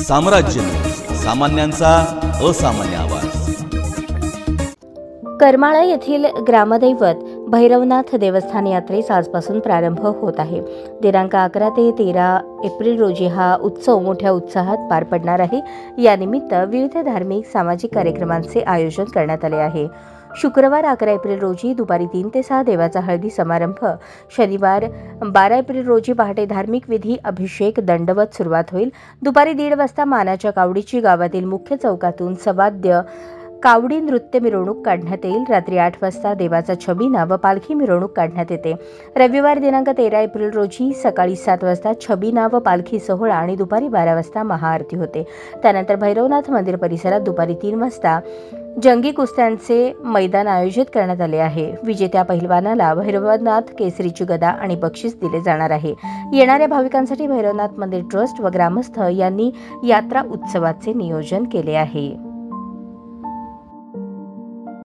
साम्राज्य, सामान्यांचा असामान्य आवाज. करमाळा येथील ग्रामदैवत भैरवनाथ देवस्थान यात्रेस आजपासून प्रारंभ होत आहे. दिनांक 11 ते 13 एप्रिल रोजी हा उत्सव मोठ्या उत्साहात पार पडणार आहे. यानिमित्त विविध धार्मिक सामाजिक कार्यक्रमांचे आयोजन करण्यात आले आहे. शुक्रवार 11 एप्रिल रोजी दुपारी 3 ते 6 देवाचा हळदी समारंभ. शनिवार 12 एप्रिल रोजी पहाटे धार्मिक विधी, अभिषेक, दंडवत सुरुवात होईल. दुपारी 1:30 वाजता मानाच्या कावडीची गावातील मुख्य चौकातून सवाद्य कावडी नृत्य मिरवणूक काढण्यात येईल. रात्री 8 वाजता देवाचा छबिना व पालखी मिरवणूक काढण्यात येते. रविवार दिनांक 13 एप्रिल रोजी सकाळी 7 वाजता छबिना व पालखी सोहळा आणि दुपारी 12 वाजता महाआरती होते. त्यानंतर भैरवनाथ मंदिर परिसरात दुपारी 3 वाजता जंगी कुस्त्यांचे मैदान आयोजित करण्यात आले आहे. विजेत्या पहिलवानाला भैरवनाथ केसरीची गदा आणि बक्षीस दिले जाणार आहे. येणाऱ्या भाविकांसाठी भैरवनाथ मंदिर ट्रस्ट व ग्रामस्थ यांनी यात्रा उत्सवाचे नियोजन केले आहे.